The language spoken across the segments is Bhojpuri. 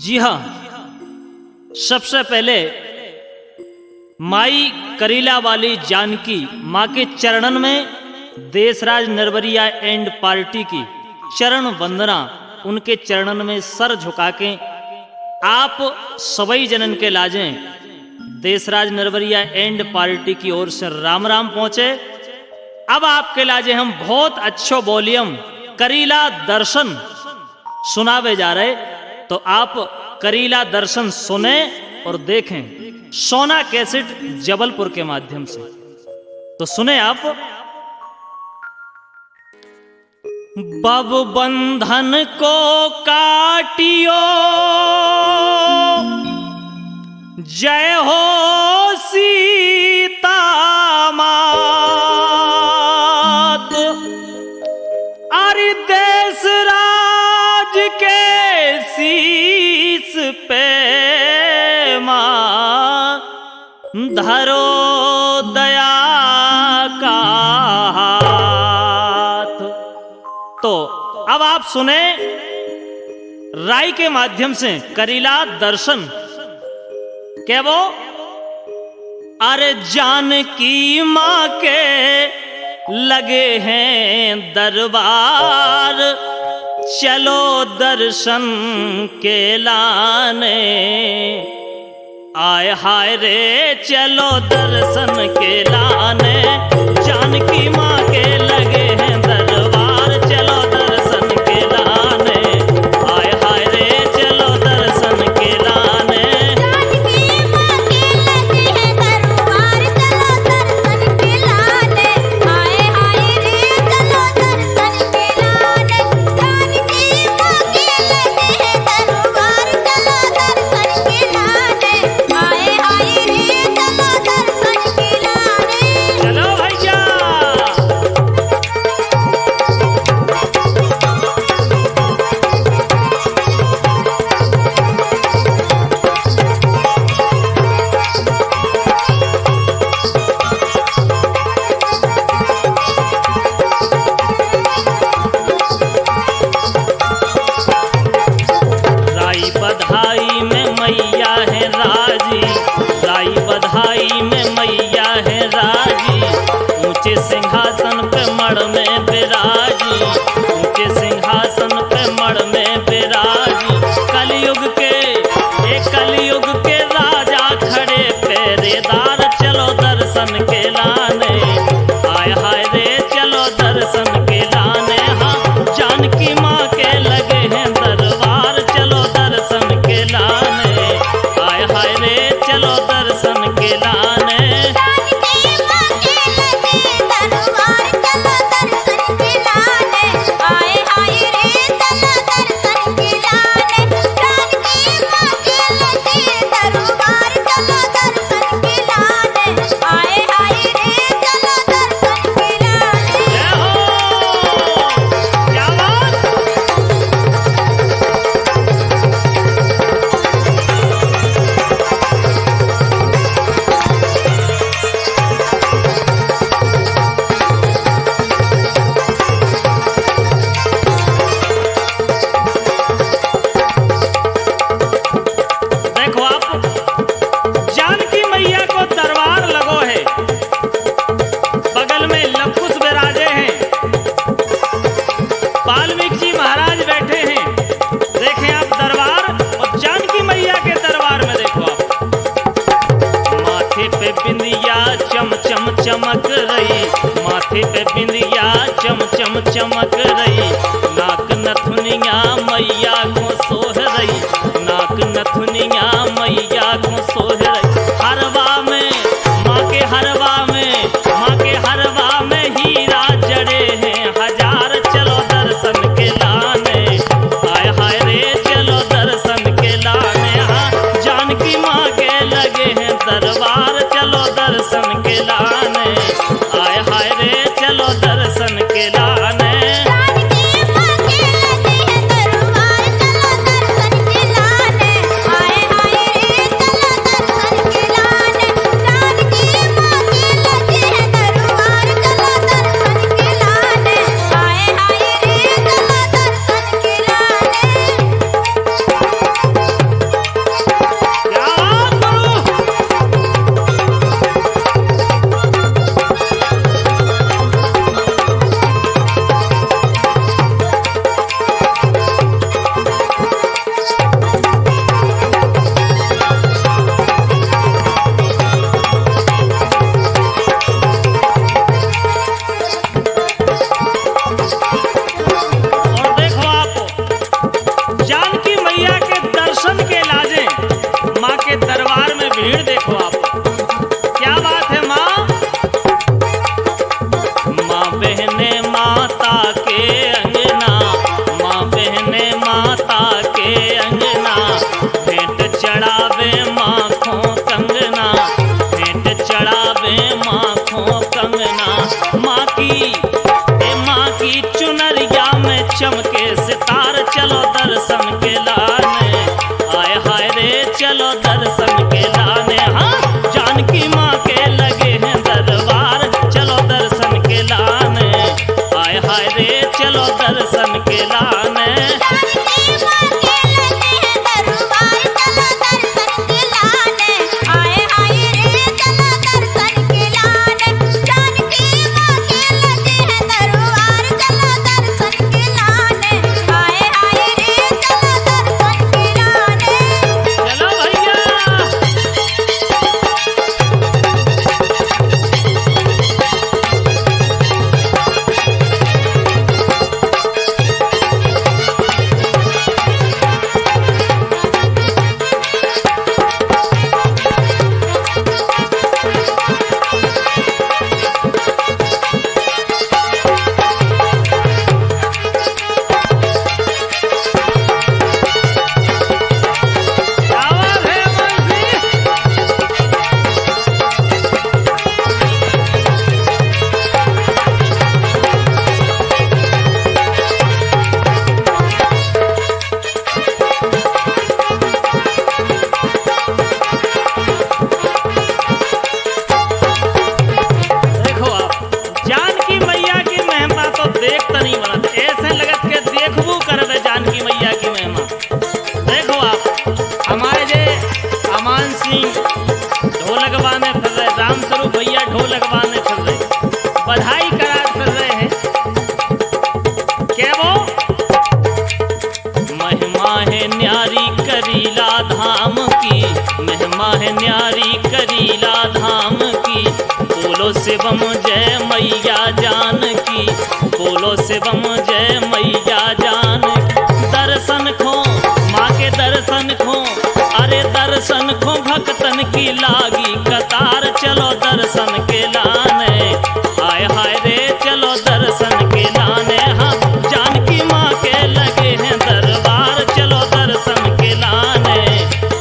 जी हाँ, सबसे पहले माई करीला वाली जानकी माँ के चरणन में देशराज नरवरिया एंड पार्टी की चरण वंदना, उनके चरणन में सर झुका के आप सभी जनन के लाजें देशराज नरवरिया एंड पार्टी की ओर से राम राम पहुंचे। अब आपके लाजे हम बहुत अच्छो वॉल्यूम करीला दर्शन सुनावे जा रहे, तो आप करीला दर्शन सुने और देखें सोना कैसेट जबलपुर के माध्यम से। तो सुने आप। बब बंधन को काटियो जय हो सीता मात, अरे देश राज के शीस पे मां धरो दया का हाथ। तो अब आप सुने राय के माध्यम से करीला दर्शन। क्या वो? अरे जानकी मां के लगे हैं दरबार, चलो दर्शन के लाने, आय हाय रे चलो दर्शन के लाने, जानकी मां के लगे हैं दरबार, चलो दर्शन के लाने, आय हाय रे चलो दर्शन के लाने, जानकी मां के लगे हैं दरबार, चलो दर्शन के लाने, आय हाय रे चलो दर्शन के लाने, जानकी मां के लगे हैं दरबार, चलो दर्शन के लाने, आय हाय रे चलो दर्शन के लाने। चलो भैया। राई बधाई में मैया है राजी, राई बधाई में मैया है राजी, ऊंचे सिंहासन पे मड़ में विराजी, ऊंचे सिंहासन पे मड़ में विराजी, कलयुग के राजा खड़े पहरेदार, चलो दर्शन के लाने, आय हाय रे चलो दर्शन के लाने, हाँ जानकी माँ के लगे हैं दरबार, चलो दर्शन के लाने, आय हाय रे चलो दर्शन के लाने। जानकी मां के लगे दरबार, चलो दर्शन के लाने, आय हाय रे चलो दर्शन के लाने, जानकी मां के लगे दरबार, चलो दर्शन के लाने, आय हाय रे चलो दर्शन के लाने। जय हो, क्या बात। देखो आप, जानकी मैया को दरबार लगो है, बगल में लवकुश विराजे हैं, वाल्मीकि जी महाराज बैठे हैं। देखें आप दरबार, और जानकी मैया के दरबार में देखो आप, माथे पे बिंदिया चम चम चमक रही, माथे पे बिंदिया चम चम चमक रही, नाक नथुनिया मैया को सोह रही, नाक नथुनिया मैया को सोह रही, हरवा में माँ के हरवा में, माँ के हरवा में हीरा जड़े हैं हजार, चलो दर्शन के लाने, आय हाय रे चलो दर्शन के लाने, हाँ जानकी माँ के लगे हैं दरबार, चलो दर्शन के लाने, आय हाय रे चलो दर्शन के लाने। जानकी मां के लगे हैं दरबार, चलो दर्शन के लाने, आय हाय रे चलो दर्शन के लाने, जानकी मां के लगे हैं दरबार, चलो दर्शन के लाने, आय हाय रे चलो दर्शन के लाने। लगवाने फिर रहे, राम स्वरूप भैया ढोल लगवाने फिर रहे, बधाई करा फिर रहे हैं। क्या वो महिमा है न्यारी करीला धाम की, महिमा है न्यारी करीला धाम की, बोलो शिवम जय मैया जान की, बोलो शिवम जय मैया जान की। दर्शन खो माँ के दर्शन खो, अरे दर्शन खो भक्तन की लागी कतार, चलो दर्शन के लाने, हाय हाय रे चलो दर्शन के लाने। हम जानकी माँ के लगे हैं दरबार, चलो दर्शन के लाने,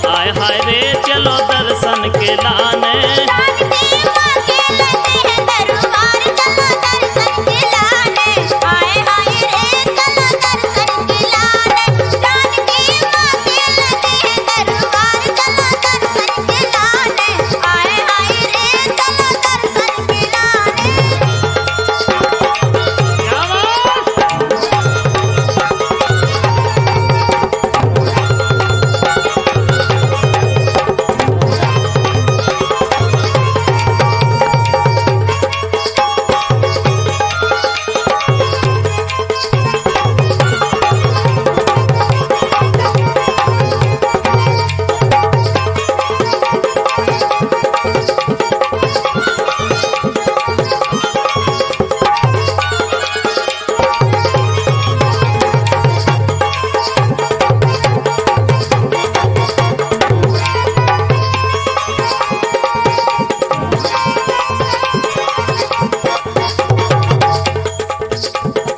हाय हाय रे चलो दर्शन के लाने। जानकी माँ के लगे हैं दरबार, चलो दर्शन के लाने, हाय हाय रे चलो दर्शन के लाने। जानकी माँ के लगे हैं दरबार, चलो दर्शन के लाने, हाय हाय रे चलो दर्शन के लाने। क्या बात?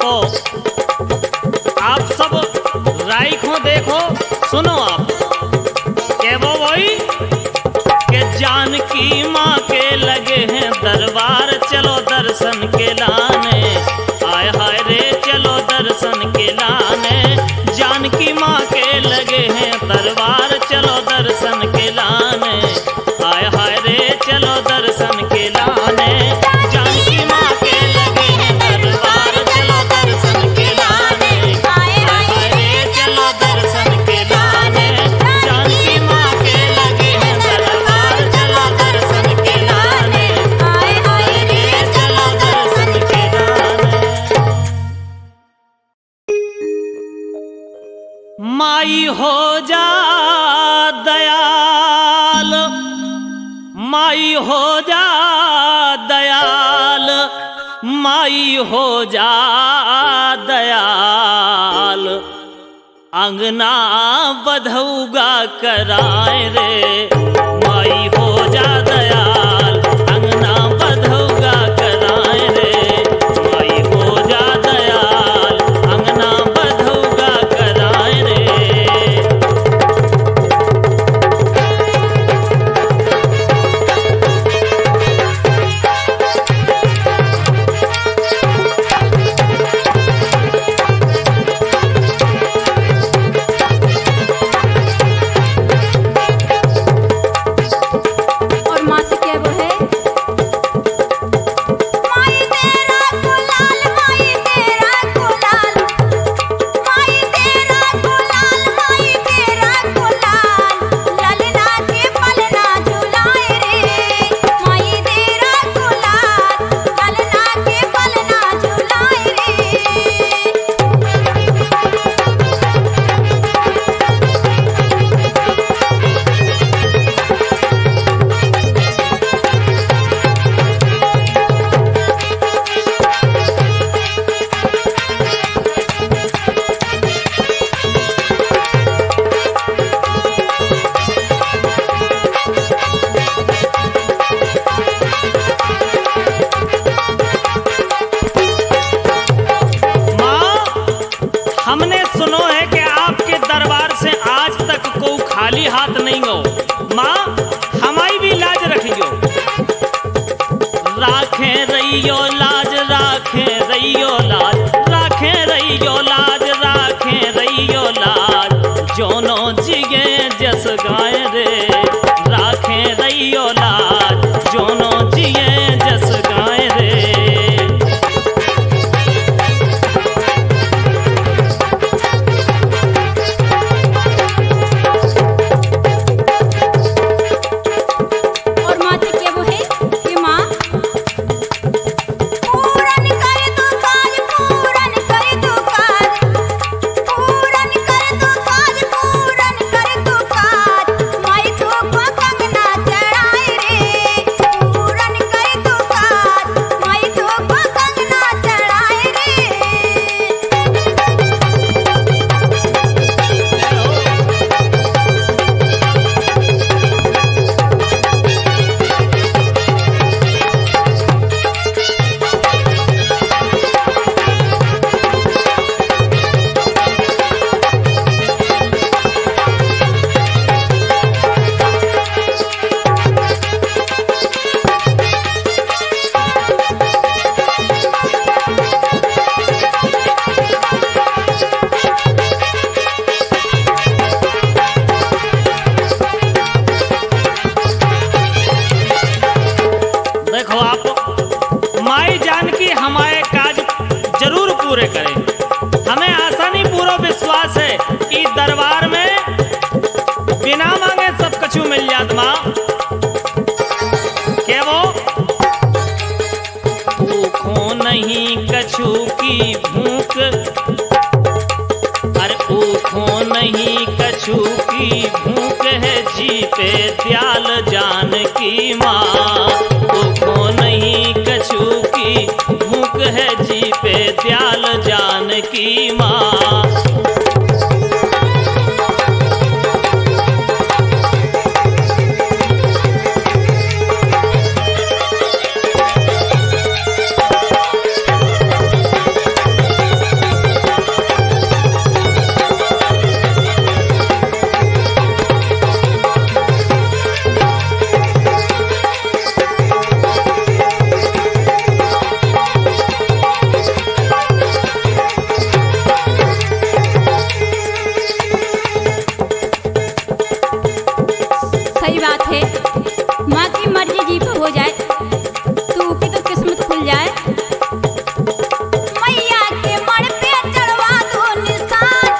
तो आप सब राय को देखो, सुनो आप के वो वही के जानकी माँ के लगे हैं दरबार, चलो दर्शन के लाने, हाय हाय रे चलो दर्शन के लाने। जानकी माँ के लगे हैं दरबार, चलो दर्शन के लाने, हाय हाय रे चलो दर्शन के लाने। जानकी माँ के लगे हैं दरबार, चलो दर्शन के लाने, हाय हाय रे चलो दर्शन के लाने। जानकी माँ के लगे हैं दरबार, चलो दर्शन के लाने, हाय हाय रे चलो दर्शन के लाने। माई हो जा दयाल, माई हो जा दयाल, माई हो जा दयाल, अंगना बधौगा कराए रे। माई हो जा दयाल, अंगना बधौगा कराए रे। माई हो जा दयाल, अंगना बधौगा कराए रे। और माँ से क्या वो है? माई तेरा गुलाल, माई तेरा गुलाल, माई तेरा गुलाल, माई तेरा गुलाल, ललना के पलना झुलाए रे। माई तेरा गुलाल, ललना के पलना झुलाए रे। माँ, हमने सुनो है कि आपके दरबार से आज तक को खाली हाथ नहीं गो। माँ, हमारी भी लाज रखियो, राखे रहियो लाज, राखे रहियो लाज, राखे रहियो लाज, राखे रहियो लाज। जोनो जिगे जस गाय रे, राखे रहियो लाज, जोनो जिगे जस गाय रे। और माँ से देखो आप, माई जानकी हमारे काज जरूर पूरे करें। हमें आसानी पूरा विश्वास है कि दरबार में बिना मांगे सब कछु मिल जात माँ। क्या वो भूखों नहीं कछु की भूख, अरे भूखों नहीं कछु की भूख है, जी पे दयाल जानकी माँ। भूखों नहीं कछु की भूख है, जी पे दयाल जानकी माँ। सही बात है, माँ की मर्जी जी पे हो जाए तू की तो किस्मत खुल जाए। मैया के मण पे चढ़वा दो निशान,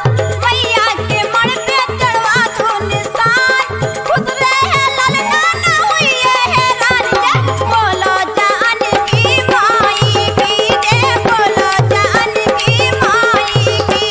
मैया के मण पे चढ़वा दो निशान। खुश रहे ललना ना हुई हैरान, जय बोलो जानकी माई की, जय बोलो जानकी माई की।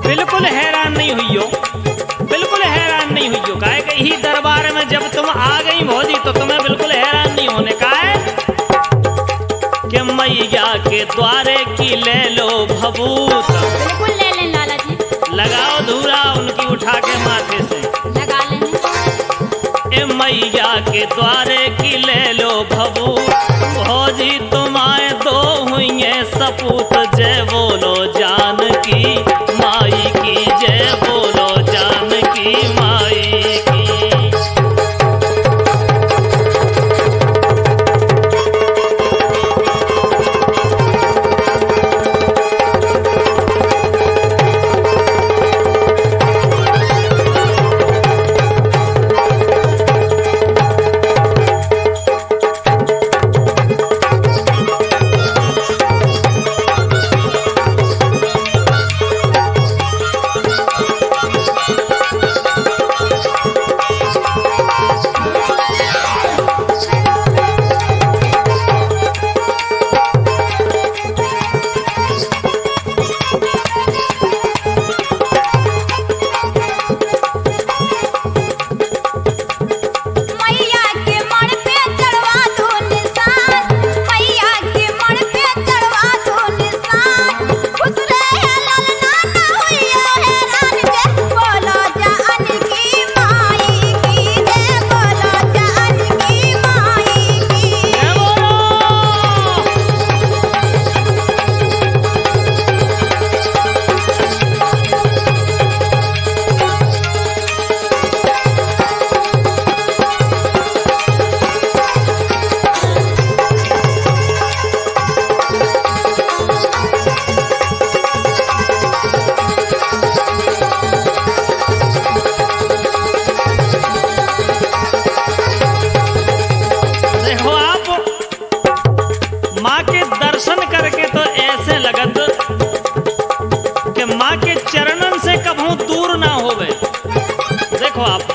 बिल्कुल हैरान नहीं हुई हो, बिल्कुल हैरान नहीं हुई हो। काहे कि यही दरबार में जब तुम आ गई भौजी तो तुम्हें बिल्कुल हैरान नहीं होने का है कि मैया के द्वारे की ले लो भभूत। बिल्कुल ले लें लाला जी, लगाओ धूरा उनकी उठा के माथे से। लगा लें। ए मैया के द्वारे की ले लो भभूत, भौजी तुम्हारे दो हुई सपूत। जय बोलो जानकी माई की, जय बोलो जानकी माई की।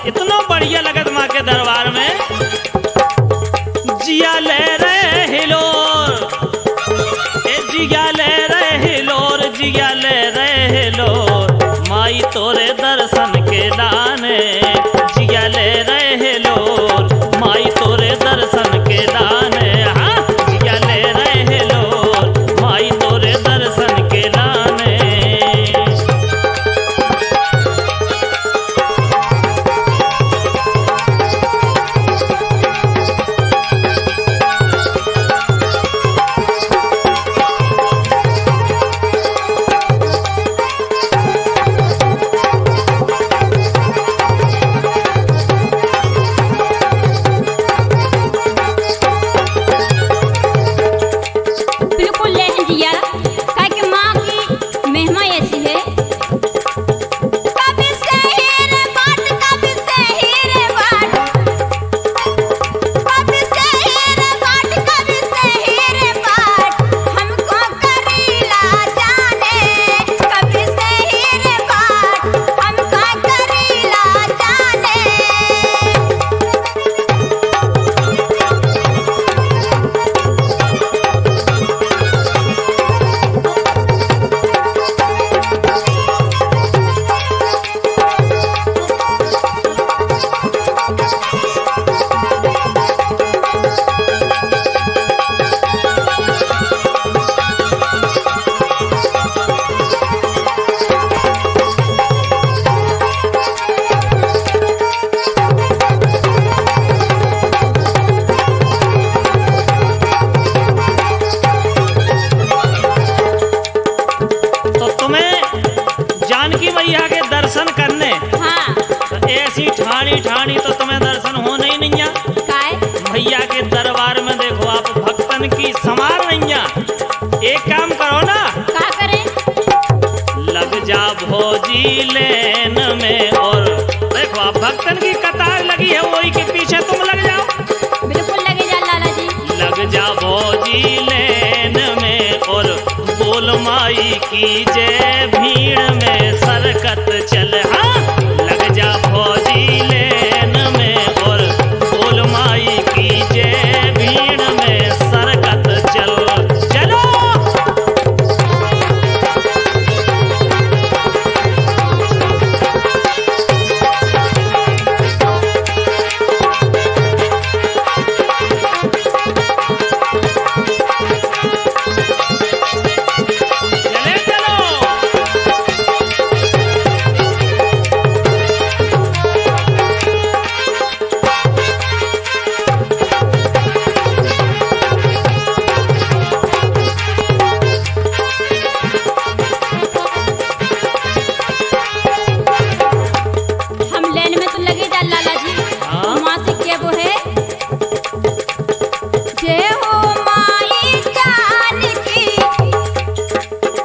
इतना बढ़िया लगत माँ के दरबार में। जिया ले रहे हिलोर, ए जिया ले रहे हिलोर, जिया ले रहे हिलोर, माई तोरे दर्शन के लाने। जिया ले रहे हिलोर, माई तोरे दर्शन के लाने। हाँ, जिया ले रहे हिलोर, माई तोरे दर्शन के लाने। ठाणी तो तुम्हें दर्शन होने ही नहीं है। काय भैया के दरबार में देखो आप भक्तन की समार नहीं है। एक काम करो ना, का करें? लग जा भोजी लेन में, और देखो आप भक्तन की कतार लगी है, वही के पीछे तुम लग जाओ। बिल्कुल लगे जा लाला जी। लग जा भोजी लेन में और बोल माई की जय, भीड़ में सरकत चल। हाँ, लग जा भोजी लेन में और बोल माई की जय, भीड़ में सरकत चल। चलो चले चलो। हम लेन में तो लगे जा लाला जी। हाँ। माँ से क्या वो है? जय हो माई जान की,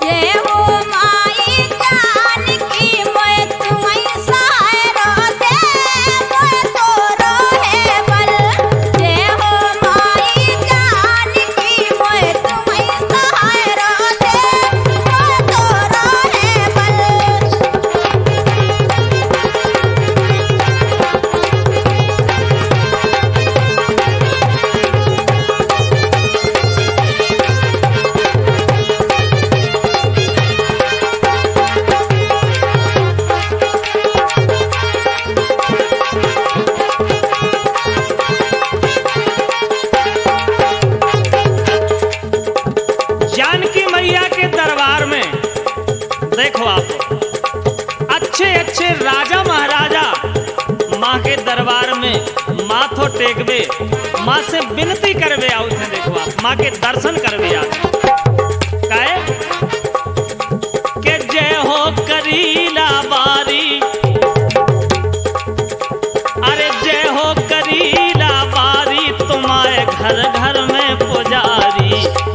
जय हो माई जान की, मैं तुम्हें सहारा दे, मैं तोरो है बल। जय हो माई जान की, मैं तुम्हें सहारा दे, मैं तोरो है बल। जानकी मैया के दरबार में देखो आप अच्छे अच्छे राजा महाराजा माँ के दरबार में माथो टेकबे, माँ से विनती करबे आओ थे। देखो आप माँ के दर्शन करबे आओ। काहे के जय हो करीला बारी, अरे जय हो करीला बारी, तुम्हारे घर घर में पुजारी।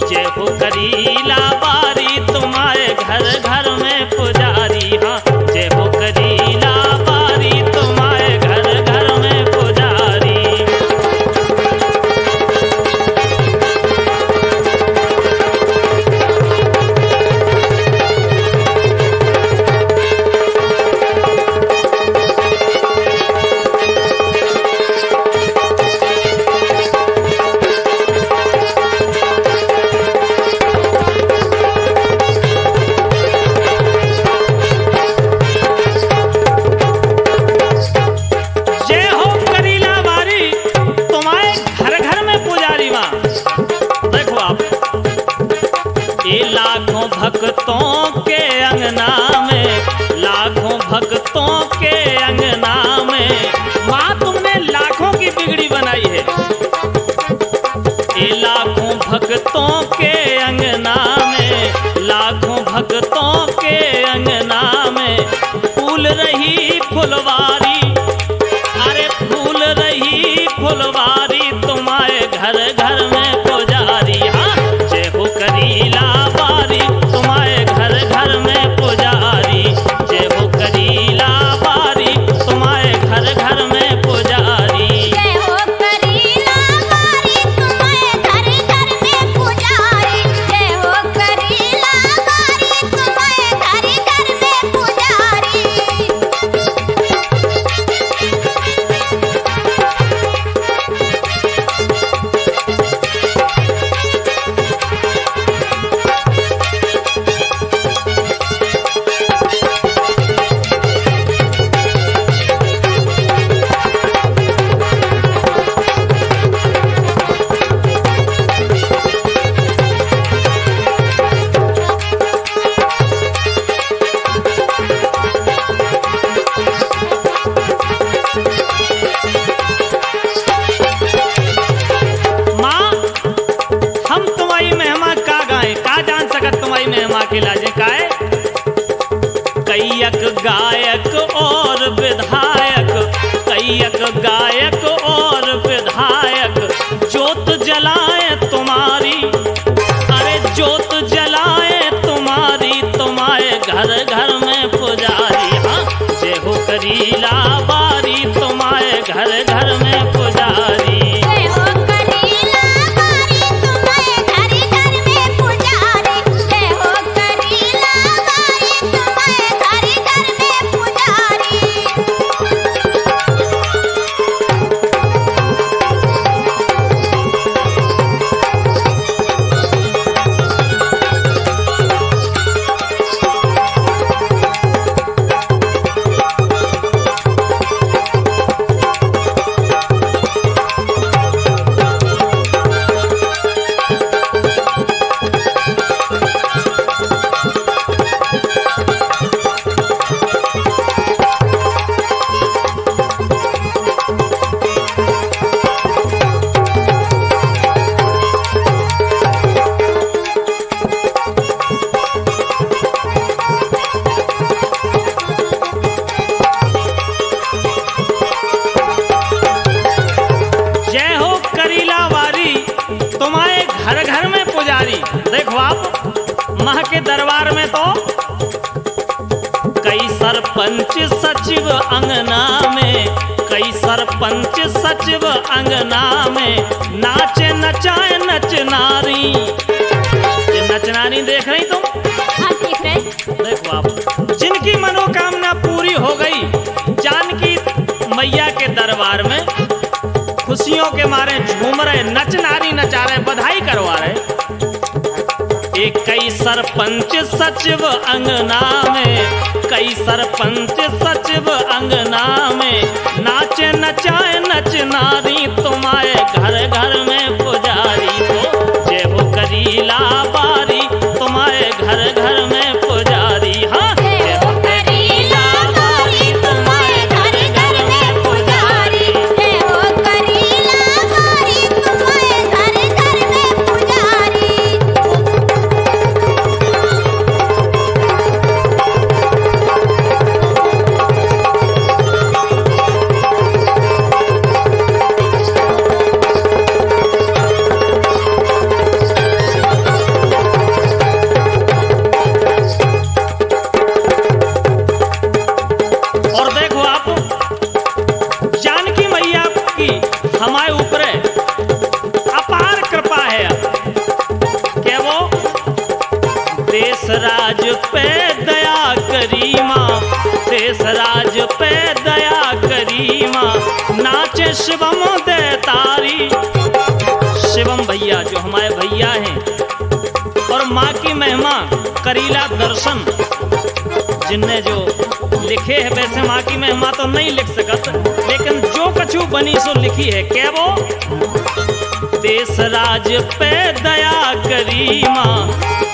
जय हो करीला बारी, तुम्हारे घर घर में पुजारी। हाँ, जय हो करीला बारी, तुम्हारे घर घर में पुजारी। जय हो करीला बारी, तुम्हारे घर घर में पुजारी माँ। देखो आप ये लाखों भक्तों के अंगना में, लाखों भक्तों के अंगना में माँ तुमने लाखों की बिगड़ी बनाई है। ये लाखों भक्तों के अंगना में, लाखों भक्तों के अंगना में फूल रही फुलवारी, अरे फूल रही फुलवारी, तुम्हारे घर घर में पुजारी। हाँ, जय हो करीला बारी, तुम्हारे घर घर में पुजारी। जय हो करीला बारी, तुम्हारे घर घर में पुजारी। जय हो करीला बारी, तुम्हारे घर घर में पुजारी। जय हो करीला बारी, तुम्हारे घर घर में पुजारी। करीला बारी तुम्हारे घर घर में पुजारी। जय हो करीला बारी तुम्हारे घर घर में पुजारी। जय हो करीला बारी तुम्हारे घर घर में पुजारी। जय हो करीला वाली तुम्हारे घर घर में पुजारी। देखो आप माह के दरबार में तो कई सरपंच सचिव अंगना में, कई सरपंच सचिव अंगना में नाचे नचाए नच नारी। ये नच नारी देख रही तुम? हाँ देख रहे। देखो आप जिनकी मनोकामना पूरी हो गई जानकी मैया के दरबार में खुशियों के मारे झूम रहे, नच नारी नचा रहे, बधाई करवा रहे। एक कई सरपंच सचिव अंगना में, कई सरपंच सचिव अंगना में नाचे नचाए नच नारी तुम्हारे घर घर में पुजारी। तो जय हो करीला बारी तुम्हारे घर घर में पुजारी। हाँ जय हो करीला बारी तुम्हारे घर घर में पुजारी। जय हो करीला बारी तुम्हारे घर घर में पुजारी। और देखो आप जानकी मैया की हमारे ऊपर अपार कृपा है। क्या वो देश राज पे दया करी माँ, देश राज पे दया करी माँ नाचे शिवम दे तारी। शिवम भैया जो हमारे भैया हैं और माँ की महिमा करीला दर्शन जिनने जो लिखे है, वैसे माँ की महिमा तो नहीं लिख सकत, लेकिन जो कछु बनी सो लिखी है। क्या वो देश राज पे दया करी माँ,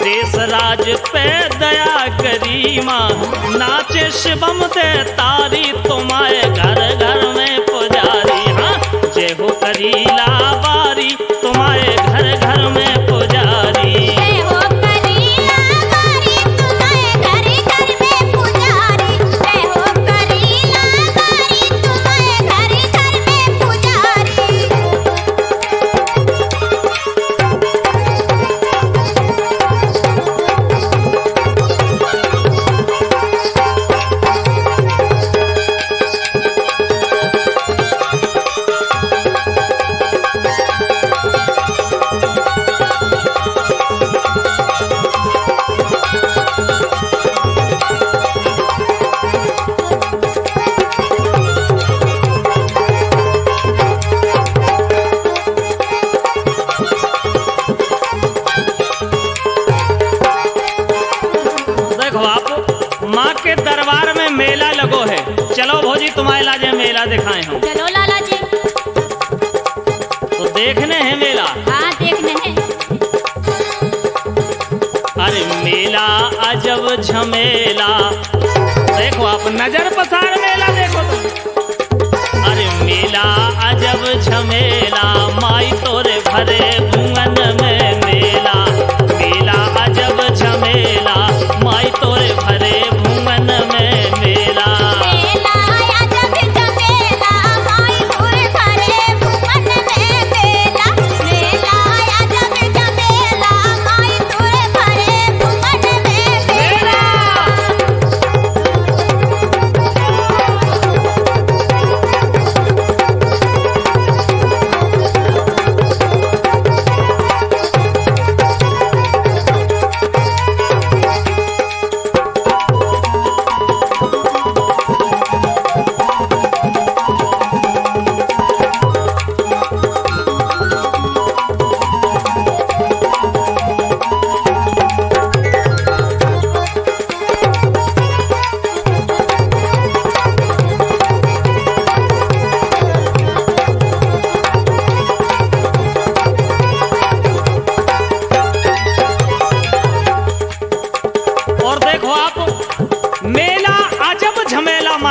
देश राज पे दया करी माँ नाचे शिवम दे तारी तुम्हारे घर घर में पुजारी। हाँ जय हो करीला बारी तुम्हारे घर घर में पुजारी। जय हो करीला बारी तुम्हारे घर घर में पुजारी। जय हो करीला बारी तुम्हारे घर घर में पुजारी। देखो आप माँ के दरबार में मेला लगो है। चलो भौजी तुम्हारे लाजे मेला दिखाए हम। चलो लाला जी। तो देखने हैं मेला। हाँ देखने हैं। अरे मेला अजब झमेला। देखो आप नजर पसार मेला देखो तुम। अरे मेला अजब झमेला माई तोरे भरे भुवन में मेला। मेला अजब झमेला माई तोरे भरे भुवन में मेला। मेला आया जब झमेला माई तोरे भरे भुवन में मेला। मेला आया जब झमेला माई तोरे भरे भुवन में मेला।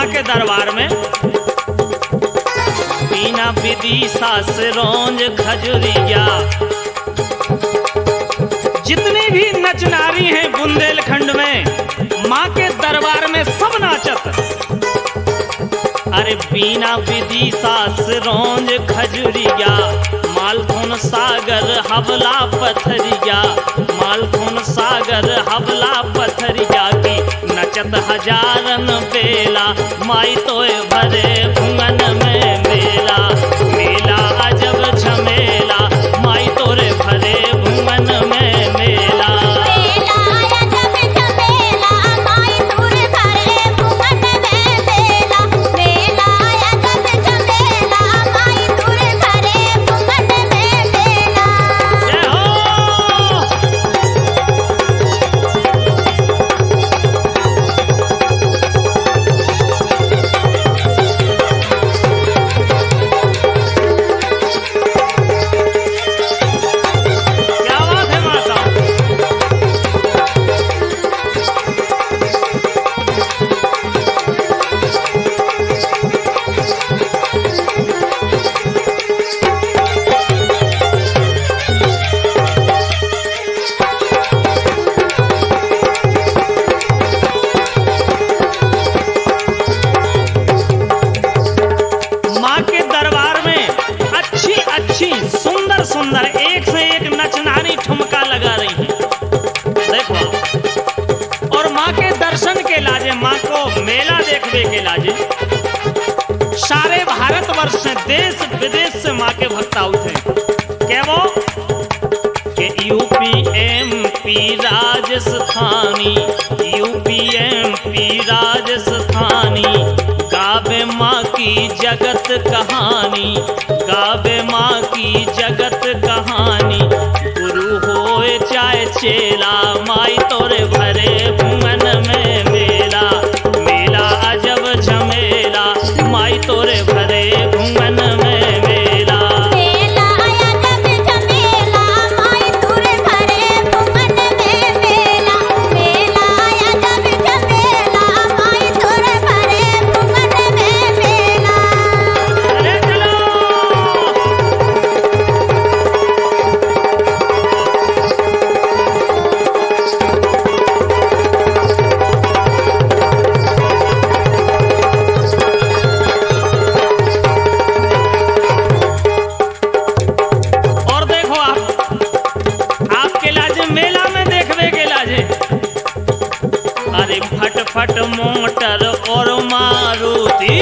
के दरबार में बीना विदिशा से रोंज खजुरिया। जितनी भी नच नारी हैं बुंदेलखंड में माँ के दरबार में सब नाचत। अरे बीना विदिशा से रोंज खजुरिया, मालथुन सागर हवला पथरिया, मालथुन सागर हवला पथरिया की नचत हजारन बेला, माई तोय भरे भुवन में मेला, मेला अजब झमेला, माई तोरे भरे भुवन में मेला। मेला अजब झमेला, माई तोरे भरे भुवन में मेला, मेला अजब झमेला, माई तोरे भरे भुवन में मेला। जय हो। क्या बात है माता। माँ के दरबार में अच्छी अच्छी सुंदर सुंदर एक से एक नचनारी ठुमका लगा रही हैं। देखो, और माँ के दर्शन के लाजे, माँ को मेला देखने के लाजे सारे भारतवर्ष से देश विदेश से माँ के भक्त आउट हैं। क्या वो के UP MP Rajasthani, UP MP Rajasthani गावे माँ की जगत कहानी, गावे माँ की जगत कहानी। गुरु होए चाहे चेला, माई तोरे भरे भुवन में मेला, मेला अजब झमेला, माई तोरे भरे भुवन में मेला। मेला अजब झमेला, माई तोरे भरे भुवन में मेला, मेला अजब झमेला, माई तोरे भरे भुवन में मेला। अरे चलो। और देखो आपके लाजे मेला में देखने के लाजे, अरे फट फट मोटर और मारुति,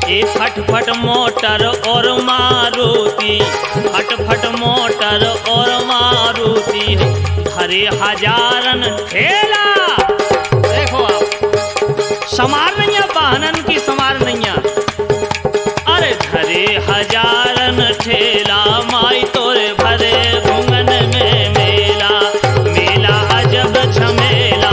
ये फट फट मोटर और मारुति, फट फट मोटर और मारुति हरे हजारन ठेला। देखो आप समार नहीं है, वाहनन की समार नहीं है। अरे धरे हजारन ठेला, माई तोरे भरे भुवन में मेला, मेला अजब झमेला,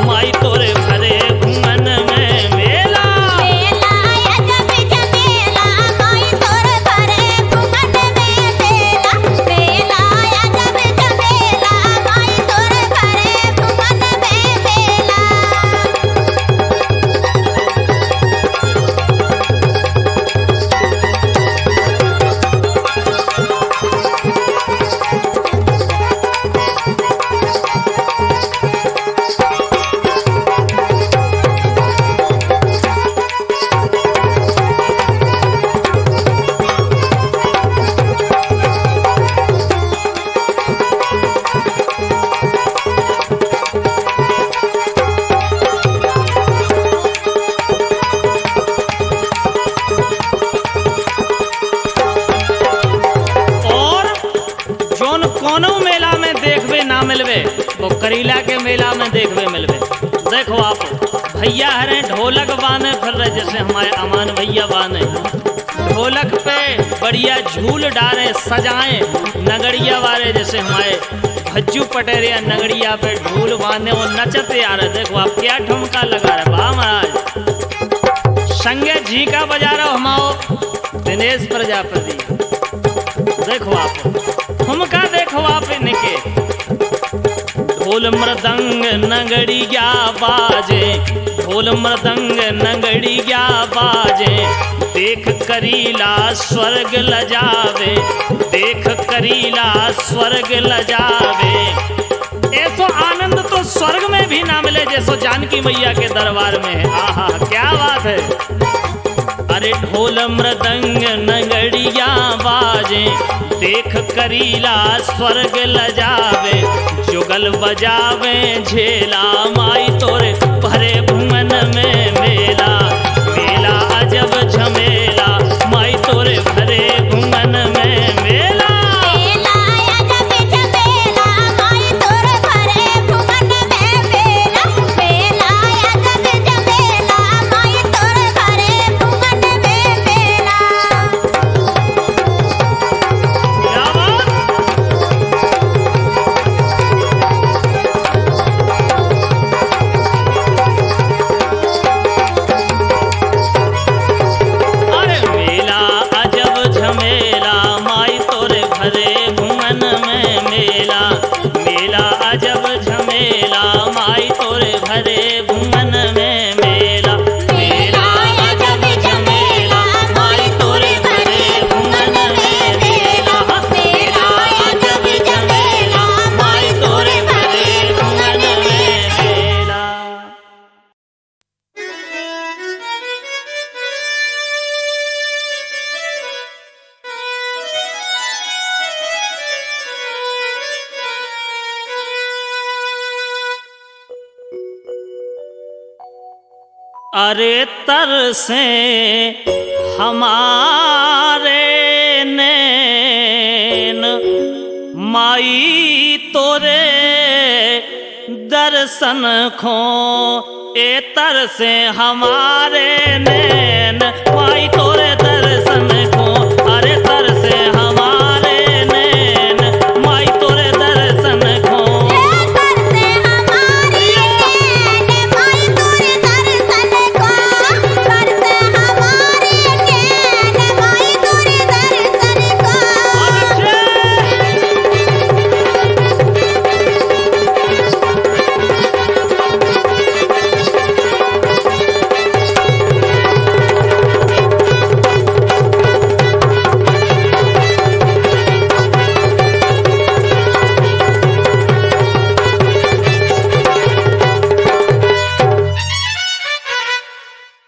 माई तोरे भरे भुवन में मेला। मेला अजब झमेला, माई तोरे भरे भुवन में मेला, मेला अजब झमेला, माई तोरे भरे भुवन में मेला। कोनो मेला में देखबे ना मिलबे, वो करीला के मेला में देखबे मिलबे। देखो आप भैया हरे ढोलक बाने फिर रहे, जैसे हमारे अमान भैया बाने ढोलक पे बढ़िया झूल डाले सजाए, नगड़िया वाले जैसे हमारे भज्जू पटेरिया नगड़िया पे ढूल बांधे वो नचते आ रहे। देखो आप क्या ठुमका लगा रहे, वाह महाराज। संगे झीका बजा रहे हो हमाओ दिनेश प्रजापति। देखो आप ठुमका देखो आप इनके ढोल मृदंग नगड़िया बाजे, ढोल मृदंग नगड़िया बाजे, देख करीला स्वर्ग लजावे, देख करीला स्वर्ग लजावे। ऐसो आनंद तो स्वर्ग में भी ना मिले जैसो जानकी मैया के दरबार में है। आहा क्या बात है। अरे ढोल मृदंग नगड़िया बाजे, देख करीला स्वर्ग लजावे, जुगल बजावे झेला, माई तोरे भरे भुवन में मेला, मेला अजब झमेला, माई तोरे भरे भुवन में मेला। मेला अजब झमेला, माई तोरे भरे भुवन में मेला, मेला अजब झमेला, माई तोरे भरे भुवन में मेला। क्या बात। अरे मेला अजब झमेला, माई तोरे भरे भुवन में मेला, मेला अजब झमेला, माई तोरे भरे भुवन में मेला, मेला अजब झमेला, माई तोरे भरे भुवन में मेला, मेला अजब झमेला, माई तोरे भरे भुवन में मेला। अरे तरसे हमारे नैन, माई तोरे दर्शन खो, ए तरसे हमारे नैन, माई तोरे दर्शन खो, अरे तरसे हमारे नैन, माई तोरे दर्शन खो। करते हमारे नैन, माई तोरे दर्शन को, करते हमारे नैन, माई तोरे दर्शन को।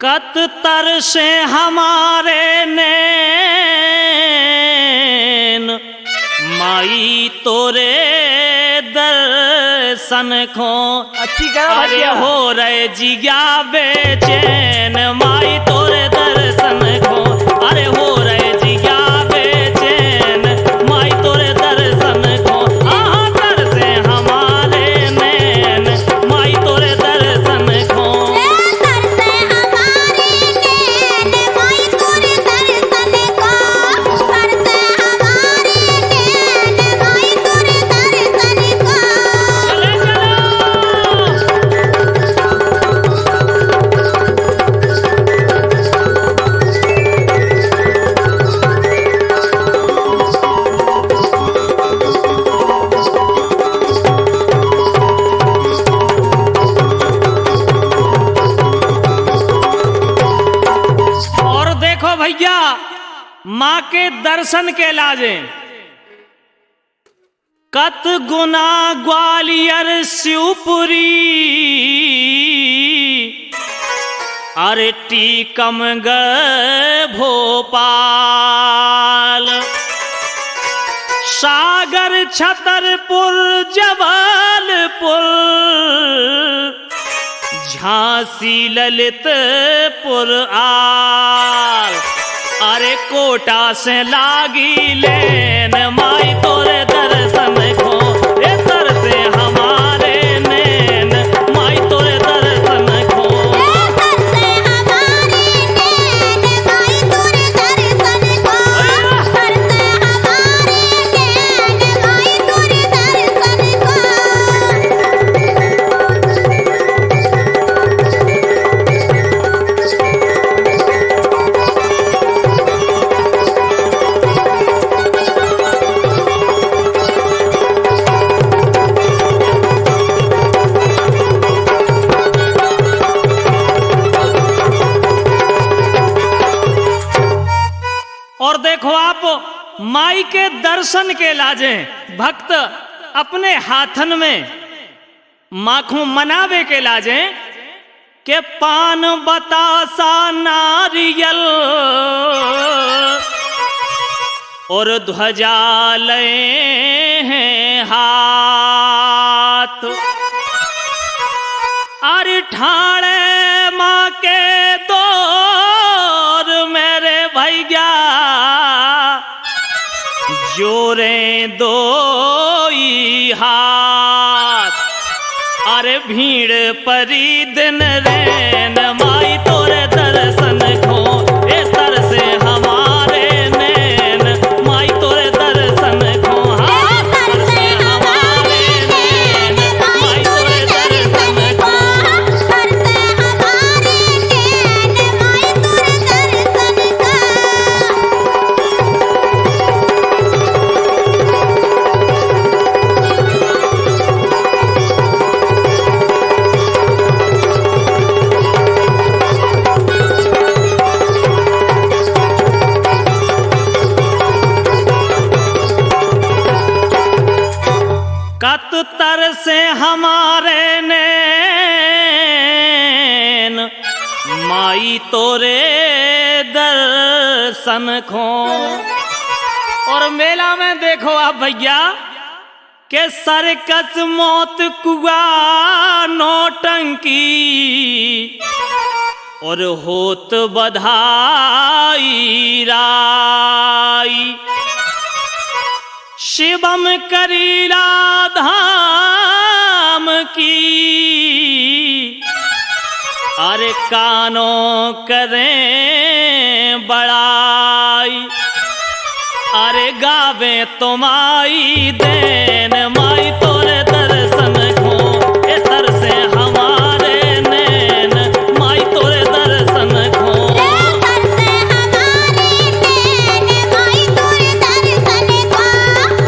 कत तरसे हमारे नैन, माई तोरे दर्शन खो, अच्छी गा अरे भैया। हो रहे जिया बेचैन, माई तोरे दर्शन खो, अरे हो रहे जिया बेचैन, माई तोरे दर्शन खो। आहा तरसे हमारे नैन, माई तोरे दर्शन खो। करते हमारे नैन, माई तोरे दर्शन को, करते हमारे नैन, माई तोरे दर्शन को। चले चलो। और देखो भैया, माँ के दर्शन के लाजे कत गुना ग्वालियर शिवपुरी, अरे टीकमगढ़ भोपाल, सागर छतरपुर जबलपुर, झांसी ललितपुर आल, अरे कोटा से लागी लेन, माई तोरे दर्शन खो, ए तरसे हमारे नैन, माई तोरे दर्शन खो। करते हमारे नैन, माई तोरे दर्शन को, करते हमारे नैन, माई तोरे दर्शन को। माई के दर्शन के लाजे भक्त अपने हाथन में माखों मनावे के लाजे के पान बतासा नारियल और ध्वजा ले हैं हाथ। अरे ठाणे माँ के दौर मेरे भैया जोरे दोई हाथ। अरे भीड़ परी दिन रैन माई तोरे दर्शन को ए तर से हमारे नैन माई तोरे दर्शन को। हाँ तर से हमारे नैन माई तोरे दर्शन को। तर से हमारे नैन माई तोरे दर्शन को। कत तर से हमारे नैन माई तोरे दर्शन को। और मेला में देखो आप भैया के सर्कस मौत कुआ नौटंकी और होत बधाई राई। शिवम करीला धाम की अरे कानों करें बड़ाई। अरे गावे तुम्हारी देन माई तोरे दर्शन को ए तर से हमारे नैन माई तोरे दर्शन को। तर से हमारे नैन माई तोरे दर्शन को।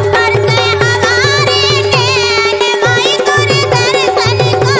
तर से हमारे नैन माई तोरे दर्शन को।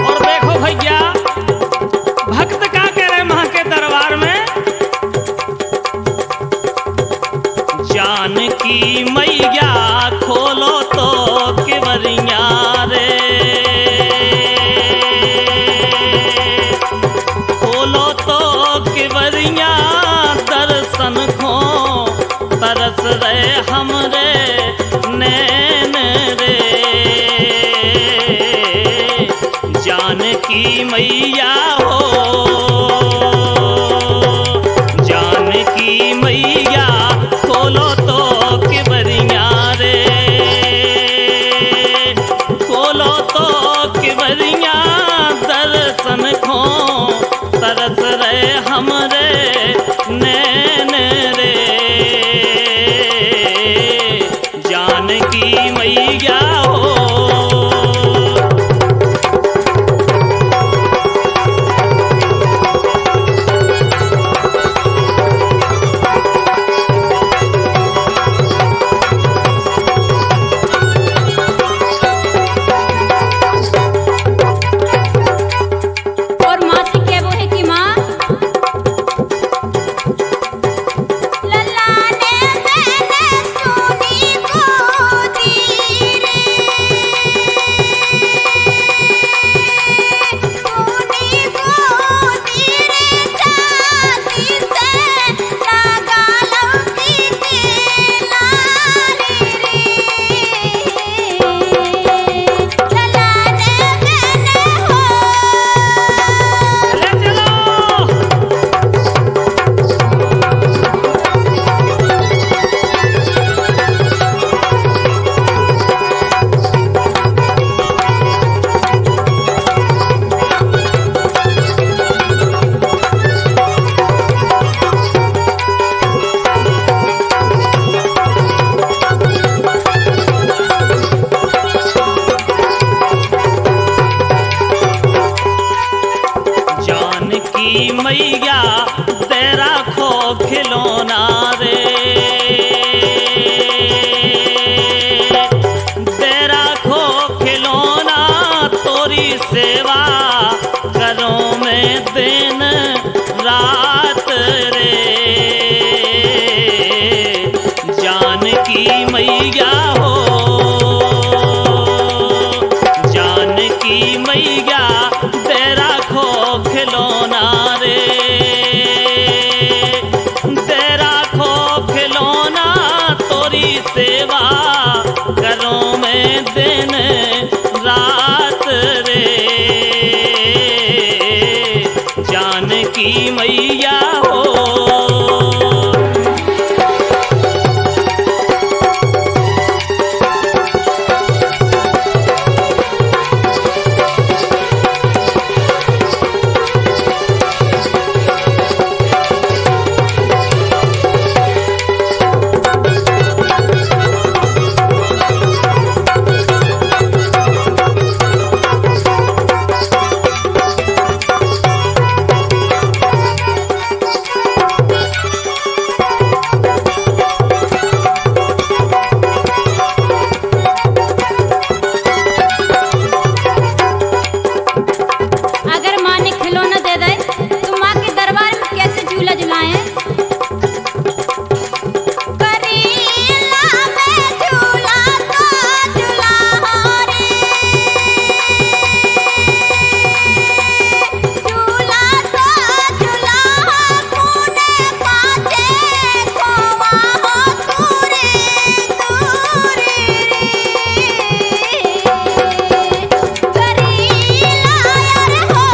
और देखो भैया भक्त का कह रहे मां के दरबार में जानकी मैया खोलो तो किवरिया रे खोलो तो किवरिया दर्शन को तरस रहे हमरे नैन रे। जानकी मैया हो जानकी मैया खोलो तो किवरिया रे खोलो तो किवरिया दर्शन को तरस रहे हमरे नैन रे। जानकी मैया हो जानकी मैया हो, जानकी मैया तेरा खो खिलौना रे, तेरा खो खिलौना तोरी सेवा करो मैं दिन रात रे, जानकी मैया हो। अगर माँ ने खिलौना दे दे तो माँ के दरबार में कैसे झूला झुलाएं? करीला में झूला तो झूला हो रे, झूला तो झूला हो पुणे पाछे खोवा हो तूरे तूरे रे, करीला यार हो।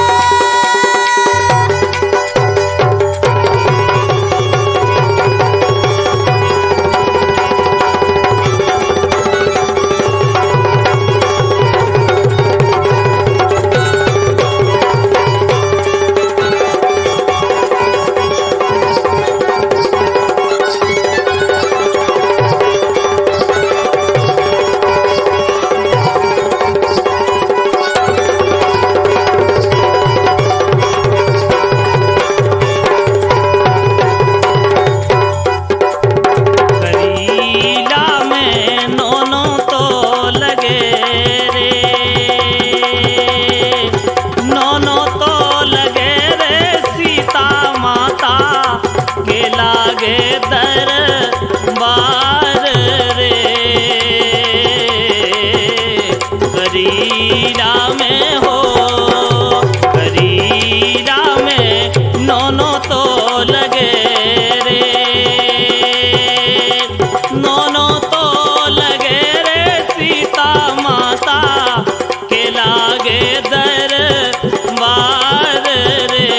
करीला में नोनो तो लगे रे, नोनो तो लगे रे, सीता माता के लागे दरबार रे, करीला में हो, करीला में नोनो तो लगे रे, नोनो तो लगे रे, सीता माता के लागे दरबार रे,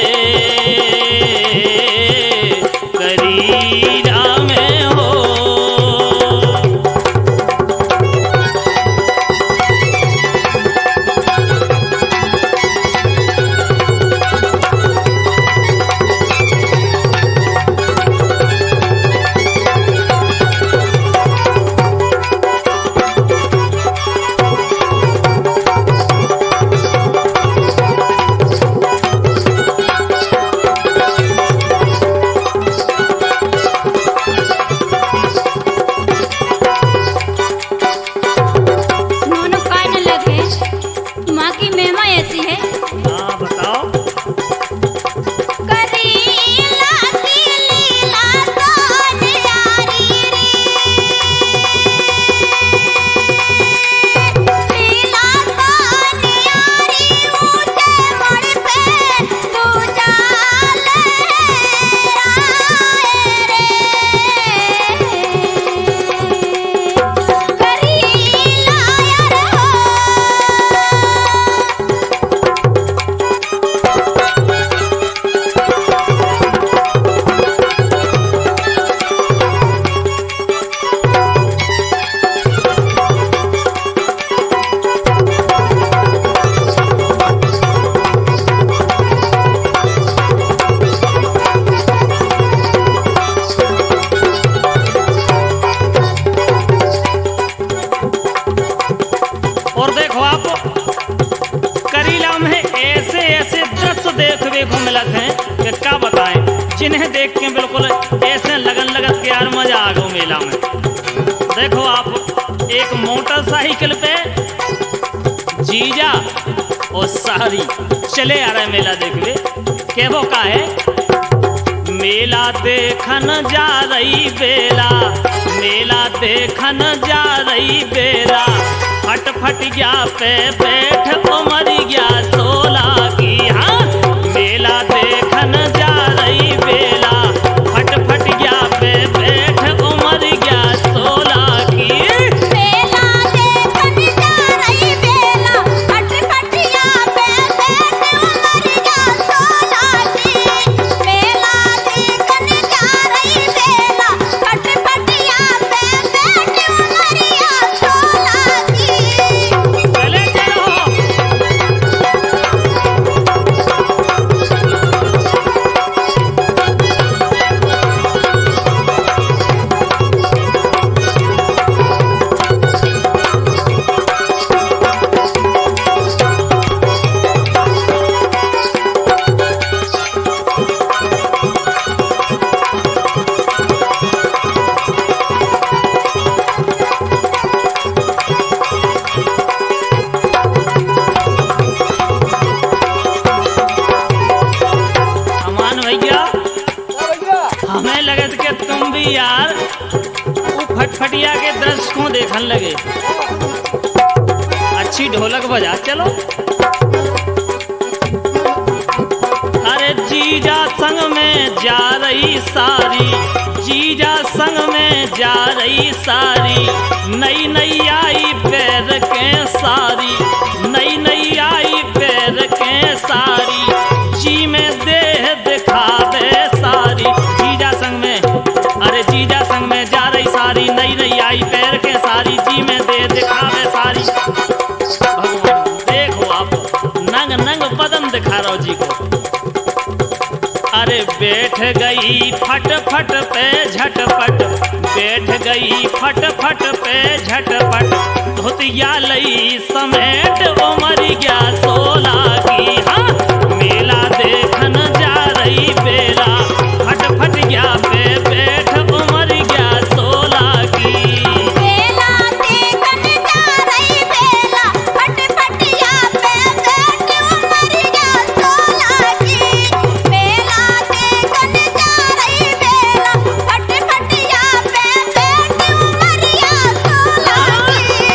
करीला में हो। नोनो काय न लगे, माँ की महिमा ऐसी है। हाँ बताओ। करीला की लीला तो निरारी रे, लीला तो निरारी, ऊंचे मोड़ पे दूजा लहराए रे, करीला यार हो। और देखो आप, करीला में ऐसे ऐसे दृश्य देखने को मिलत हैं कि क्या बताएं, जिन्हें देख के बिल्कुल ऐसे लगन लगत के यार मजा आ गया मेला में। देखो आप, एक मोटरसाइकिल पे जीजा और सारी चले आ रहे मेला देखने के, वो का है मेला देखन जा रही बेला, मेला देखन जा रही बेला, फट फट गया पे बैठ उमर गया 16 की। हाँ, मेला देखन जा रही बेला, फट फट गया पे बैठ उमर गया 16 की। मेला देखन जा रही बेला, फट फट गया पे बैठ उमर गया 16 की। मेला देखन जा रही बेला, फट फट गया पे बैठ उमर गया 16 की। चले चलो। अमान भैया, हमें लगत के तुम भी यार वो फटफटिया के दर्शकों देखने लगे। अच्छी ढोलक बजा चलो। अरे जीजा संग में जा रही सारी, जीजा संग में जा रही सारी, नई नई आई पैर के सारी, नई नई आई पैर के सारी, जी में देह दिखावे सारी। जीजा संग में, अरे जीजा संग में जा रही सारी, नई नई आई पैर के सारी, जी में देह दिखावे सारी। भगवान देखो आप, नंग नंग बदन दिखा रहा जी को। अरे बैठ गई फट फट पे झटपट, बैठ गई फट फट पे झटपट, धोतिया लई समेट उमर गया 16 की। हाँ, मेला देखन जा रही बेला, फट फट गया पे बैठ उमर गया 16 की। मेला देखन जा रही बेला, फट फट गया पे बैठ उमर गया 16 की। मेला देखन जा रही बेला, फट फट गया पे बैठ उमर गया 16 की।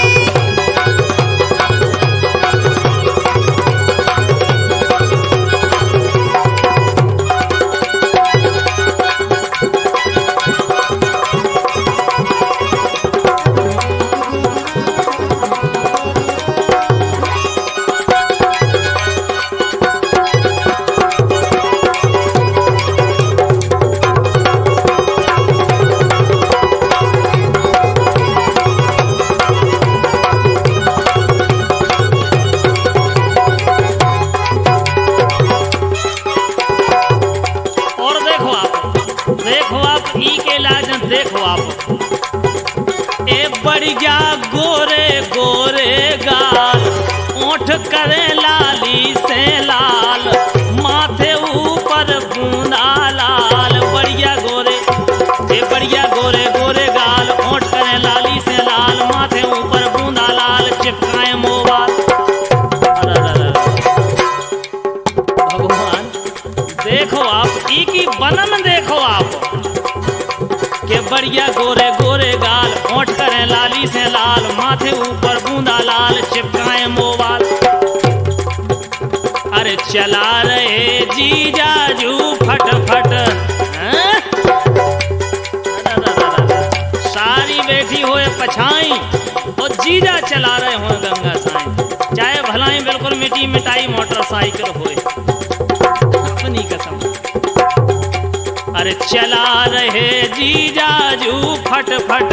और देखो आप ई के लाज देखो आप। ए बढ़िया गोरे गोरे गाल, ओठ करे लाली से लाल, माथे ऊपर बूंदा लाल। बढ़िया गोरे, ए बढ़िया गोरे गोरे गाल, ओठ करे लाली से लाल, माथे ऊपर बूंदा लाल, चिपकाए मोबाल। भगवान देखो आप, ई की बनन देखो आप, के बढ़िया गोरे गोरे गाल, ओठ करे लाली से लाल, माथे ऊपर बूंदा लाल, चिपकाए मोबाल। अरे चला रहे जीजाजू फट फट, हैं? सारी बैठी होए पछाई, और जीजा चला रहे हो गंगा साई, चाहे भलाई बिल्कुल मिटी मिटाई मोटरसाइकिल होए, अपनी कसम। अरे चला रहे जीजाजू फट फट,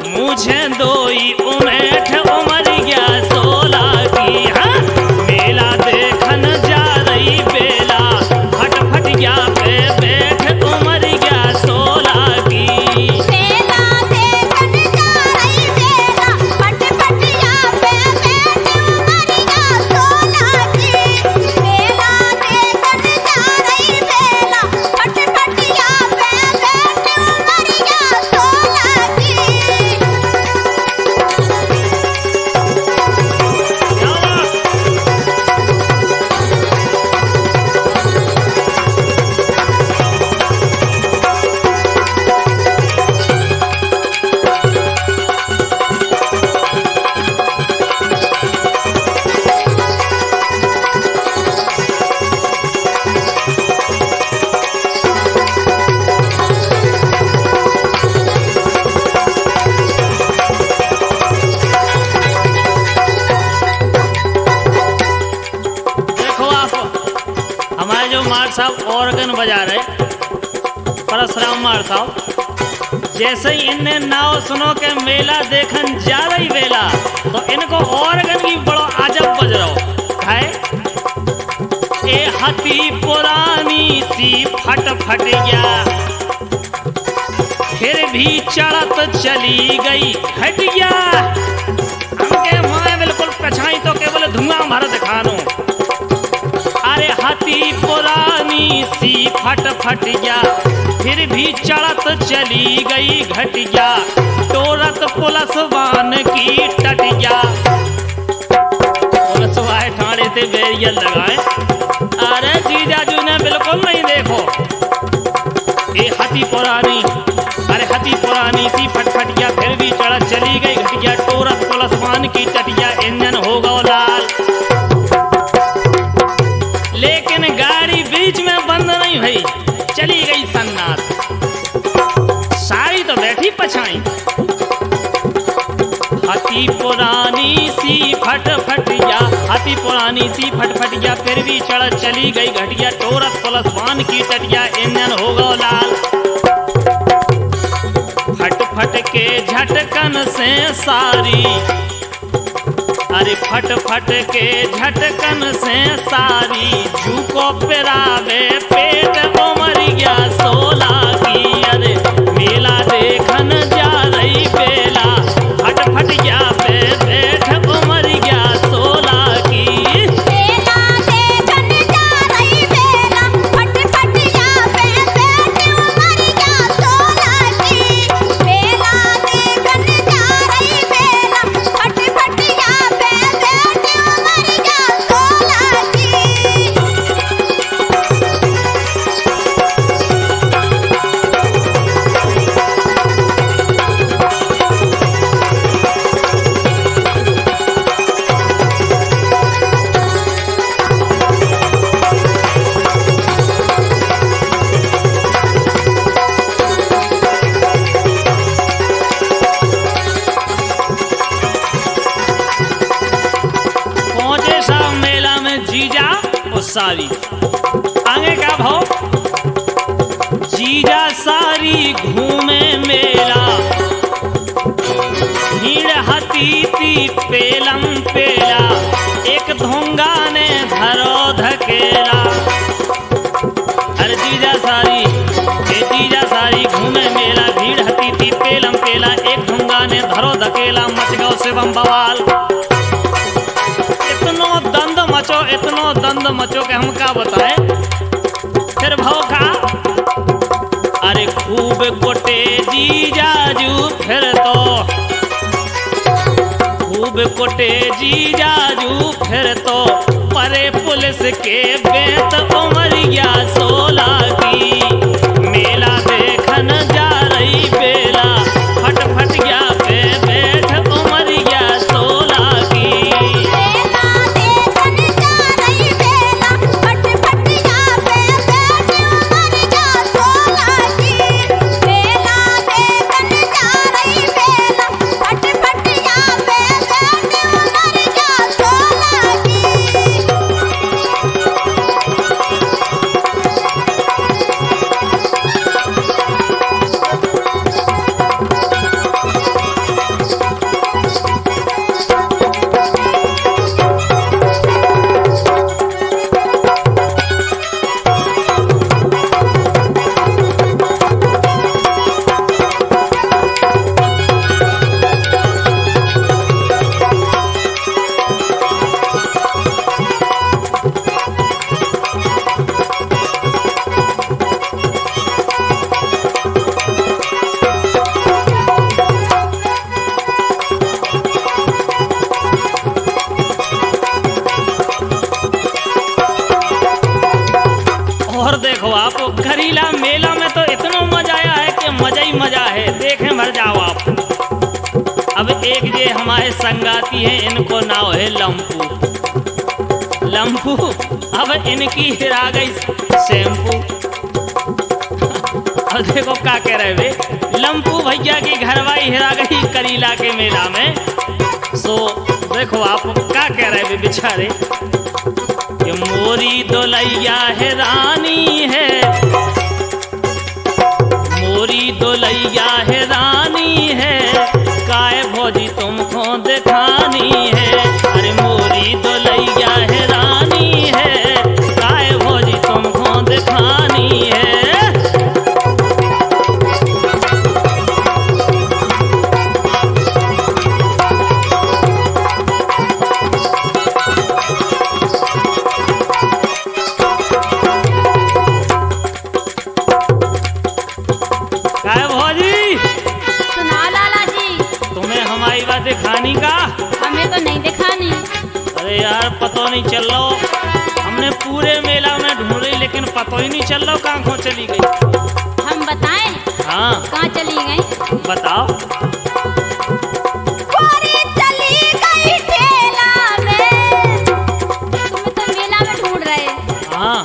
मुझे दोई उमेठ उमर गया 16 की। हाँ, मेला देखन जा रही बेला, फट फट गया पे बैठ उमर गया 16 की। मेला देखन जा रही बेला, फट फट गया पे बैठ उमर गया 16 की। मेला देखन जा रही बेला, फट फट गया पे बैठ उमर गया 16 की। साहब ऑर्गन बजा रहे, परशुराम मार साहब। जैसे ही इनने नाव सुनो के मेला देखन जा रही वेला, तो इनको ऑर्गन की बड़ो अजब बज रहो है। ए हाथी पुरानी सी फट फट गया, फिर भी चढ़त चली गई घट गया। हमके माए बिल्कुल पछाई तो केवल धुआं भर दिखानो। अरे हाथी पुरानी सी फट फट गया, फिर भी चढ़त चली गई घट गया। टोरत पुलिसवान की टट गया, पुलिस वाले ठाणे से बैरियर लगाए। अरे जीजाजू ने बिल्कुल नहीं देखो। ए हाथी पुरानी, अरे हाथी पुरानी सी फटफट गया, फिर भी चढ़त चली गई घट गया। टोरत पुलिसवान की टटिया, इंजन हो गो लाल। लेकिन गाड़ी बीच में बंद नहीं भई, चली गई सन्नाट। सारी तो बैठी पछाई। हाथी पुरानी सी फट फट गया, हाथी पुरानी सी फट फट गया, फिर भी चढ़त चली गई घट गया। टोरत पुलिसवान की टटिया, इंजन हो गो लाल। फट फट के झटकन से सारी, अरे फट फट के झटकन से सारी, झूको पिरावे पेट उमर गया सोला की। अरे मेला देखन जा रही बेला, फट फट गया पे पेट उमर गया सोला की। मेला देखन जा रही बेला, फट फट गया पे पेट उमर गया सोला की। मेला देखन जा रही बेला, फट फट गया पे पेट उमर गया सोला की। पहुंचे साहब मेला में जीजा और सारी। आगे का भाव, जीजा सारी घूमे मेला, भीड़ हती थी पेलम पेला, एक धोंगा ने धरो धकेला। अरे जीजा सारी, जीजा सारी घूमे मेला, भीड़ हती थी पेलम पेला, एक धोंगा ने धरो धकेला, मच गो शिवम बवाल। इतनो दंद मचो के हम का बताए। फिर भाव का, अरे खूब कोटे जीजाजू फिर तो, खूब कोटे जीजाजू फिर तो, परे पुलिस के बेत उमर गया सोला की। मेला देखन जा रही बेला, फट फट गया पे बैठ उमर गया सोला की। मेला देखन जा रही बेला, फट फट गया पे पेट उमर गया सोला की। मेला देखन जा रही बेला, फट फट गया पे पेट उमर गया सोला की। और देखो आप, घरीला मेला में तो इतना मजा आया है कि मजा ही मजा है, देखे मर जाओ आप। अब एक ये हमारे संगाती हैं, इनको नाव है लंपू। लंपू, अब इनकी हिरा गई शैम्पू। और देखो क्या कह रहे वे, लंपू भैया की घरवाई हिरा गई करीला के मेला में। सो देखो आप क्या कह रहे वे बेचारे। कि मोरी दुलैया है रानी है, मोरी दुलैया है रानी है, काय भौजी तुमको दिखानी है। अरे मोरी दुलैया है रानी है, काय भौजी तुमको दिखानी है। काय भौजी सुना लाला जी, तुम्हें हमारी बात दिखानी का? हमें तो नहीं दिखानी। अरे यार पता नहीं चल रहा, हमने पूरे मेला में ढूंढ रही लेकिन पता ही नहीं चल रहा कहाँ खो चली गई। हम बताएं हाँ कहाँ चली गई? बताओ। गोरी चली गई ठेला में, तुम्हें तो मेला में ढूंढ रहे। हाँ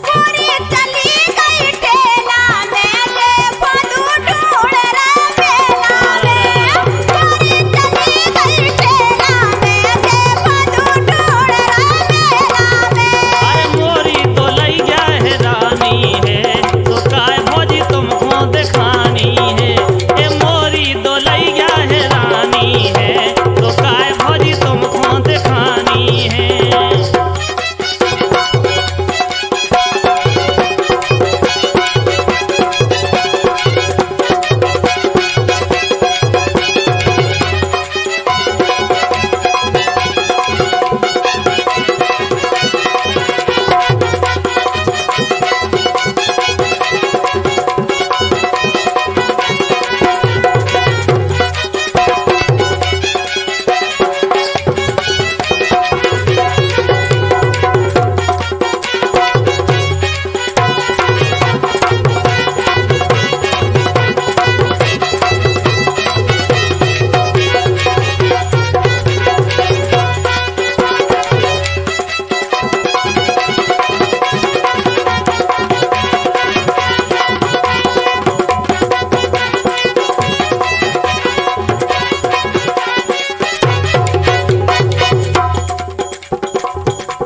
गोरी चली गई ठेला में, ले फदू ढूंढ रहा मेला में। गोरी चली गई ठेला में, ले फदू ढूंढ रहा मेला में। अरे मोरी तो लई गया है रानी है, तो काय भौजी तुमको दिखानी है। ए मोरी तो लई गया है रानी है, तो काय भौजी तुमको दिखानी है।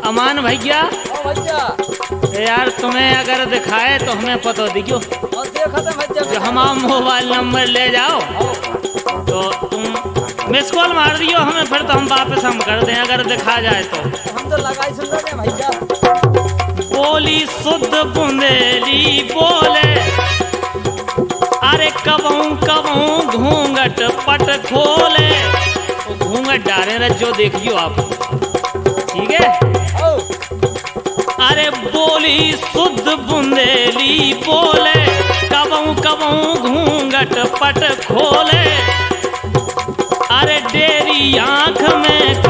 अमान भैया यार तुम्हें अगर दिखाए तो हमें पता दिखो, जो हमारा मोबाइल नंबर ले जाओ तो तुम मिस कॉल मार दियो हमें, फिर तो हम वापस हम कर दें अगर दिखा जाए तो। हम तो लगाई सुन रहे हैं भैया। बोली शुद्ध बुंदेली बोले, अरे कबहू कबहू घूंघट पट खोले। वो घूंघट डाले रह जो देखियो आप, ठीक है। ओ, अरे बोली शुद्ध बुंदेली बोले, कबहू कबहू घूंघट पट खोले। अरे डेरी आंख में